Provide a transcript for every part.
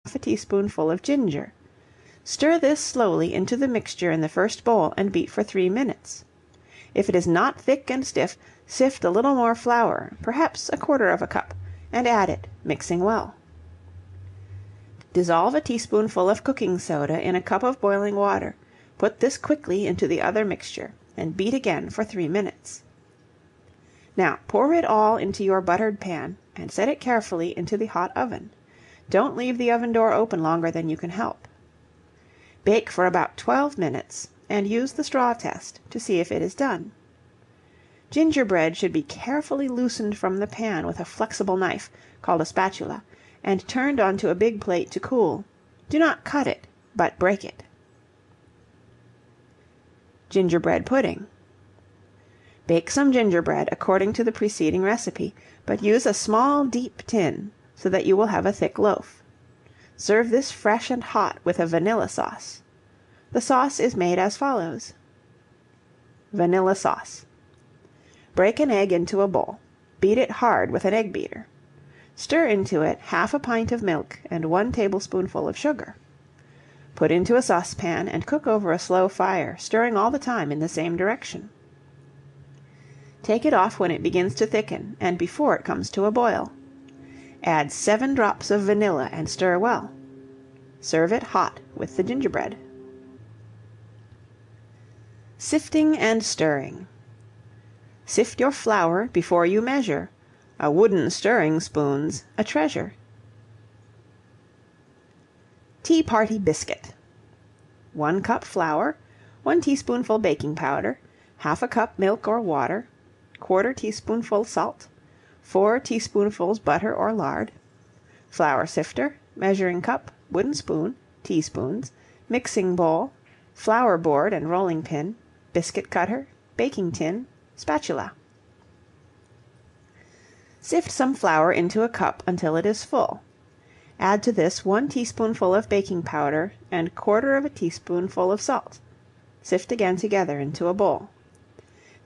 a teaspoonful of ginger. Stir this slowly into the mixture in the first bowl and beat for 3 minutes. If it is not thick and stiff, sift a little more flour, perhaps 1/4 cup, and add it, mixing well. Dissolve a teaspoonful of cooking soda in a cup of boiling water. Put this quickly into the other mixture, and beat again for 3 minutes. Now pour it all into your buttered pan, and set it carefully into the hot oven. Don't leave the oven door open longer than you can help. Bake for about 12 minutes, and use the straw test to see if it is done. Gingerbread should be carefully loosened from the pan with a flexible knife, called a spatula, and turned onto a big plate to cool. Do not cut it, but break it. Gingerbread pudding. Bake some gingerbread according to the preceding recipe, but use a small deep tin, so that you will have a thick loaf. Serve this fresh and hot with a vanilla sauce. The sauce is made as follows. Vanilla sauce. Break an egg into a bowl. Beat it hard with an egg beater. Stir into it 1/2 pint of milk and 1 tablespoonful of sugar. Put into a saucepan and cook over a slow fire, stirring all the time in the same direction. Take it off when it begins to thicken and before it comes to a boil. Add 7 drops of vanilla and stir well. Serve it hot with the gingerbread. Sifting and stirring. Sift your flour before you measure. A wooden stirring spoon's a treasure. Tea Party Biscuit. 1 cup flour, 1 teaspoonful baking powder, 1/2 cup milk or water, 1/4 teaspoonful salt, 4 teaspoonfuls butter or lard, flour sifter, measuring cup, wooden spoon, teaspoons, mixing bowl, flour board and rolling pin, biscuit cutter, baking tin, spatula. Sift some flour into a cup until it is full. Add to this 1 teaspoonful of baking powder and 1/4 teaspoonful of salt. Sift again together into a bowl.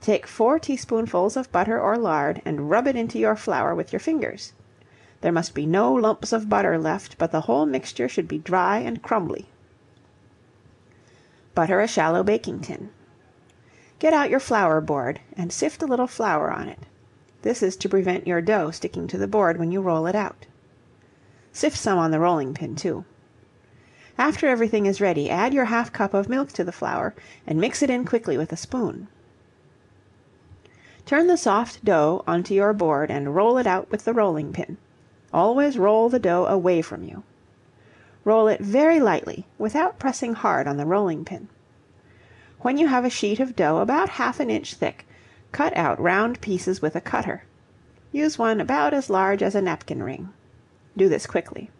Take 4 teaspoonfuls of butter or lard and rub it into your flour with your fingers. There must be no lumps of butter left, but the whole mixture should be dry and crumbly. Butter a shallow baking tin. Get out your flour board and sift a little flour on it. This is to prevent your dough sticking to the board when you roll it out. Sift some on the rolling pin too. After everything is ready, add your 1/2 cup of milk to the flour and mix it in quickly with a spoon. Turn the soft dough onto your board and roll it out with the rolling pin. Always roll the dough away from you. Roll it very lightly, without pressing hard on the rolling pin. When you have a sheet of dough about 1/2 inch thick, cut out round pieces with a cutter. Use one about as large as a napkin ring. Do this quickly.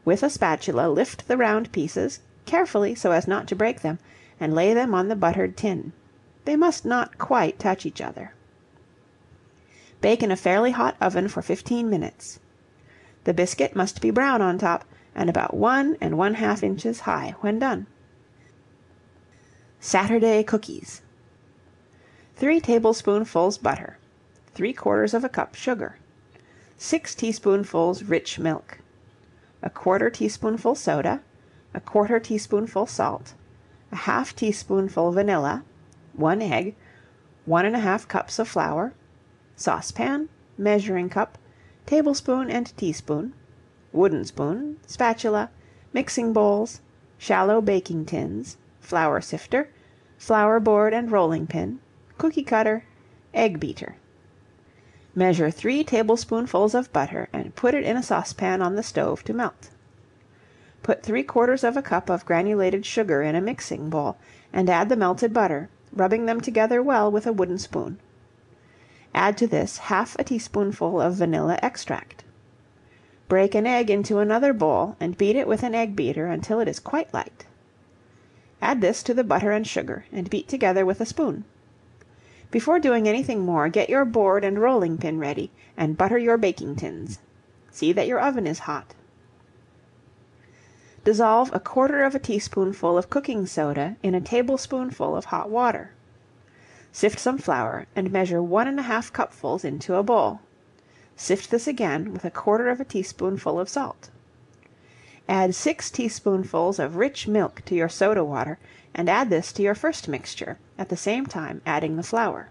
With a spatula, lift the round pieces, carefully so as not to break them, and lay them on the buttered tin. They must not quite touch each other. Bake in a fairly hot oven for 15 minutes. The biscuit must be brown on top and about 1 1/2 inches high when done. Saturday Cookies. 3 tablespoonfuls butter, 3/4 cup sugar, 6 teaspoonfuls rich milk, 1/4 teaspoonful soda, 1/4 teaspoonful salt, a 1/2 teaspoonful vanilla, 1 egg, 1 1/2 cups of flour, saucepan, measuring cup, tablespoon and teaspoon, wooden spoon, spatula, mixing bowls, shallow baking tins, flour sifter, flour board and rolling pin, cookie cutter, egg beater. Measure 3 tablespoonfuls of butter and put it in a saucepan on the stove to melt. Put 3/4 cup of granulated sugar in a mixing bowl and add the melted butter, rubbing them together well with a wooden spoon. Add to this 1/2 teaspoonful of vanilla extract. Break an egg into another bowl and beat it with an egg beater until it is quite light. Add this to the butter and sugar and beat together with a spoon. Before doing anything more, get your board and rolling pin ready and butter your baking tins. See that your oven is hot. Dissolve 1/4 teaspoonful of cooking soda in a tablespoonful of hot water. Sift some flour and measure 1 1/2 cupfuls into a bowl. Sift this again with 1/4 teaspoonful of salt. Add 6 teaspoonfuls of rich milk to your soda water and add this to your first mixture, at the same time adding the flour.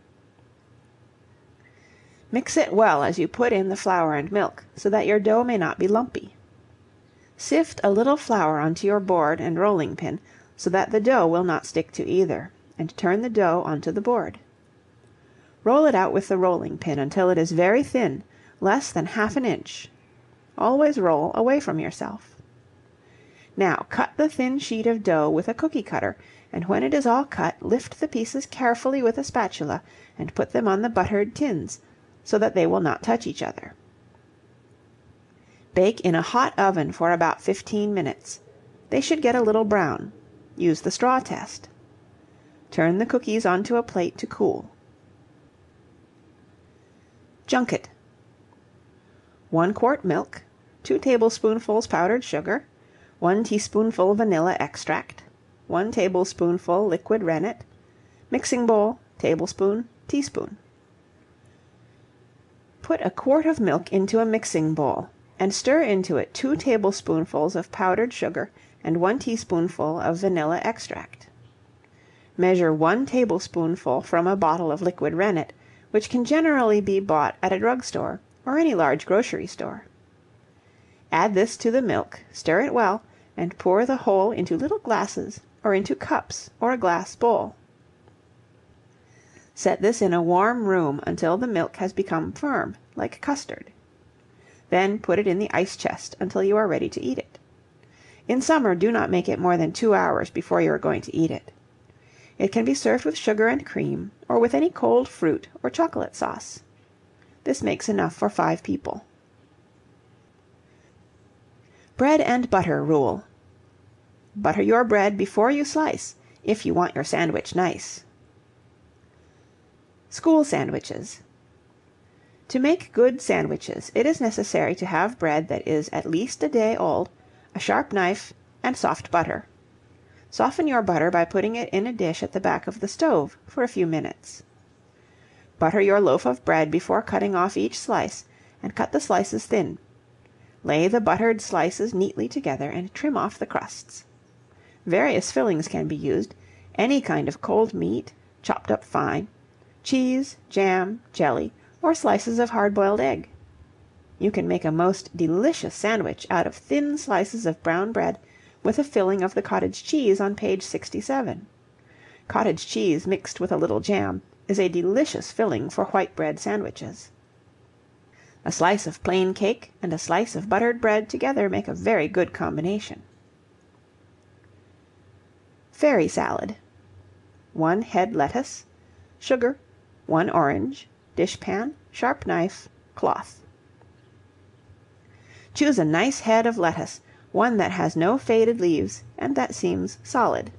Mix it well as you put in the flour and milk, so that your dough may not be lumpy. Sift a little flour onto your board and rolling pin, so that the dough will not stick to either, and turn the dough onto the board. Roll it out with the rolling pin until it is very thin, less than half an inch. Always roll away from yourself. Now cut the thin sheet of dough with a cookie cutter, and when it is all cut, lift the pieces carefully with a spatula and put them on the buttered tins, so that they will not touch each other. Bake in a hot oven for about 15 minutes. They should get a little brown. Use the straw test. Turn the cookies onto a plate to cool. Junket. 1 quart milk, 2 tablespoonfuls powdered sugar, 1 teaspoonful vanilla extract, 1 tablespoonful liquid rennet, mixing bowl, tablespoon, teaspoon. Put a quart of milk into a mixing bowl and stir into it 2 tablespoonfuls of powdered sugar and 1 teaspoonful of vanilla extract. Measure 1 tablespoonful from a bottle of liquid rennet, which can generally be bought at a drugstore or any large grocery store. Add this to the milk, stir it well, and pour the whole into little glasses or into cups or a glass bowl. Set this in a warm room until the milk has become firm, like custard. Then put it in the ice chest until you are ready to eat it. In summer, do not make it more than 2 hours before you are going to eat it. It can be served with sugar and cream, or with any cold fruit or chocolate sauce. This makes enough for 5 people. Bread and butter rule. Butter your bread before you slice, if you want your sandwich nice. School sandwiches. To make good sandwiches, it is necessary to have bread that is at least a day old, a sharp knife, and soft butter. Soften your butter by putting it in a dish at the back of the stove for a few minutes. Butter your loaf of bread before cutting off each slice, and cut the slices thin. Lay the buttered slices neatly together and trim off the crusts. Various fillings can be used, any kind of cold meat, chopped up fine, cheese, jam, jelly, or slices of hard-boiled egg. You can make a most delicious sandwich out of thin slices of brown bread with a filling of the cottage cheese on page 67. Cottage cheese mixed with a little jam is a delicious filling for white bread sandwiches. A slice of plain cake and a slice of buttered bread together make a very good combination. Fairy salad. 1 head lettuce, sugar, 1 orange, dishpan, sharp knife, cloth. Choose a nice head of lettuce, one that has no faded leaves and that seems solid.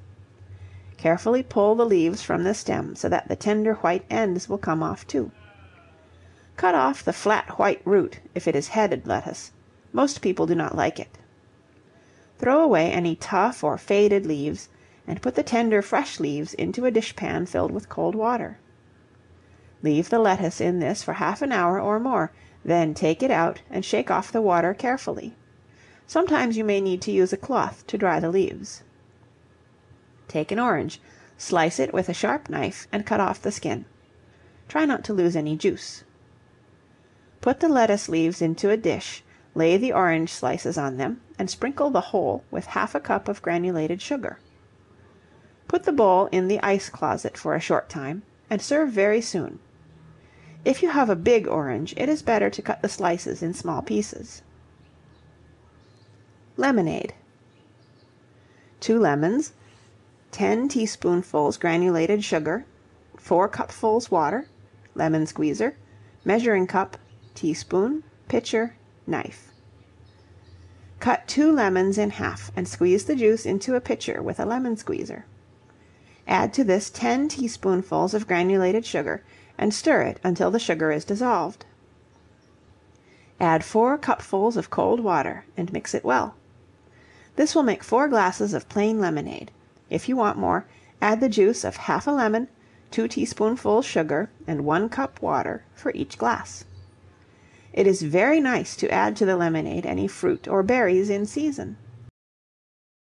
Carefully pull the leaves from the stem so that the tender white ends will come off too. Cut off the flat white root if it is headed lettuce. Most people do not like it. Throw away any tough or faded leaves and put the tender fresh leaves into a dishpan filled with cold water. Leave the lettuce in this for half an hour or more, then take it out and shake off the water carefully. Sometimes you may need to use a cloth to dry the leaves. Take an orange, slice it with a sharp knife and cut off the skin. Try not to lose any juice. Put the lettuce leaves into a dish, lay the orange slices on them, and sprinkle the whole with half a cup of granulated sugar. Put the bowl in the ice closet for a short time, and serve very soon. If you have a big orange, it is better to cut the slices in small pieces. Lemonade. 2 lemons, 10 teaspoonfuls granulated sugar, 4 cupfuls water, lemon squeezer, measuring cup, teaspoon, pitcher, knife. Cut 2 lemons in half and squeeze the juice into a pitcher with a lemon squeezer. Add to this 10 teaspoonfuls of granulated sugar and stir it until the sugar is dissolved. Add 4 cupfuls of cold water and mix it well. This will make 4 glasses of plain lemonade. If you want more, add the juice of half a lemon, 2 teaspoonfuls sugar, and 1 cup water for each glass. It is very nice to add to the lemonade any fruit or berries in season.